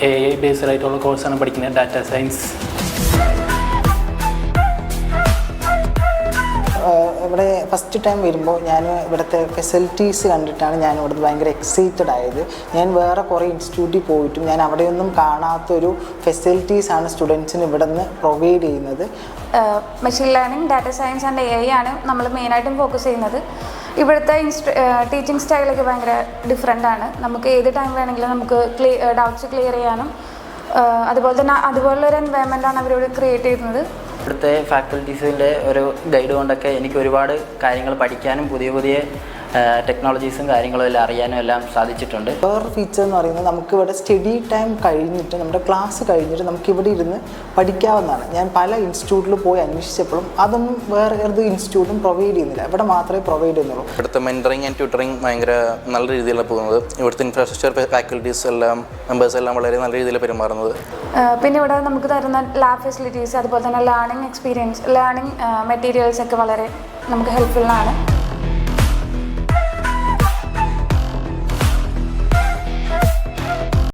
AI based ആയിട്ടുള്ള കോഴ്സാണ് പഠിക്കുന്നത്, ഡാറ്റ സയൻസ്. ഇവിടെ ഫസ്റ്റ് ടൈം വരുമ്പോൾ ഞാൻ ഇവിടുത്തെ ഫെസിലിറ്റീസ് കണ്ടിട്ടാണ് ഞാൻ ഇവിടുത്തെ ഭയങ്കര എക്സൈറ്റഡ് ആയത്. ഞാൻ വേറെ കുറേ ഇൻസ്റ്റിറ്റ്യൂട്ടിൽ പോയിട്ടും ഞാൻ അവിടെയൊന്നും കാണാത്തൊരു ഫെസിലിറ്റീസാണ് സ്റ്റുഡൻസിന് ഇവിടെ നിന്ന് പ്രൊവൈഡ് ചെയ്യുന്നത്. Machine learning, data science and AI ആണ് നമ്മൾ മെയിനായിട്ടും ഫോക്കസ് ചെയ്യുന്നത്. ഇവിടുത്തെ ടീച്ചിങ് സ്റ്റൈലൊക്കെ ഭയങ്കര ഡിഫറെൻ്റ് ആണ്. നമുക്ക് ഏത് ടൈം വേണമെങ്കിലും നമുക്ക് ഡൗട്ട്സ് ക്ലിയർ ചെയ്യാനും അതുപോലുള്ളൊരു എൻവയൺമെൻറ്റാണ് അവരോട് ക്രിയേറ്റ് ചെയ്യുന്നത്. ഇവിടുത്തെ ഫാക്കൽറ്റീസിൻ്റെ ഒരു ഗൈഡ് കൊണ്ടൊക്കെ എനിക്ക് ഒരുപാട് കാര്യങ്ങൾ പഠിക്കാനും പുതിയ ടെക്നോളജീസും കാര്യങ്ങളും എല്ലാം അറിയാനും എല്ലാം സാധിച്ചിട്ടുണ്ട്. വേറൊരു ഫീച്ചർ എന്ന് പറയുന്നത് നമുക്കിവിടെ സ്റ്റഡി ടൈം കഴിഞ്ഞിട്ട് നമ്മുടെ ക്ലാസ് കഴിഞ്ഞിട്ട് നമുക്കിവിടെ ഇരുന്ന് പഠിക്കാവുന്നതാണ്. ഞാൻ പല ഇൻസ്റ്റിറ്റ്യൂട്ടിൽ പോയി അന്വേഷിച്ചപ്പോഴും അതൊന്നും വേറെ ഏത് ഇൻസ്റ്റിറ്റ്യൂട്ടും പ്രൊവൈഡ് ചെയ്യുന്നില്ല, ഇവിടെ മാത്രമേ പ്രൊവൈഡ് ചെയ്യുന്നുള്ളൂ. ഇവിടുത്തെ മെൻറ്ററിങ് ആൻഡ് ട്യൂട്ടറിങ് ഭയങ്കര നല്ല രീതിയിലാണ് പോകുന്നത്. ഇവിടുത്തെ ഇൻഫ്രാസ്ട്രക്ചർ ഫാക്കൽറ്റീസ് എല്ലാം മെമ്പേഴ്സ് എല്ലാം വളരെ നല്ല രീതിയിൽ പെരുമാറുന്നത്. പിന്നെ ഇവിടെ നമുക്ക് തരുന്ന ലാബ് ഫെസിലിറ്റീസ്, അതുപോലെ തന്നെ ലേണിംഗ് എക്സ്പീരിയൻസ്, ലേണിംഗ് മെറ്റീരിയൽസ് ഒക്കെ വളരെ നമുക്ക് ഹെൽപ്ഫുള്ളാണ്.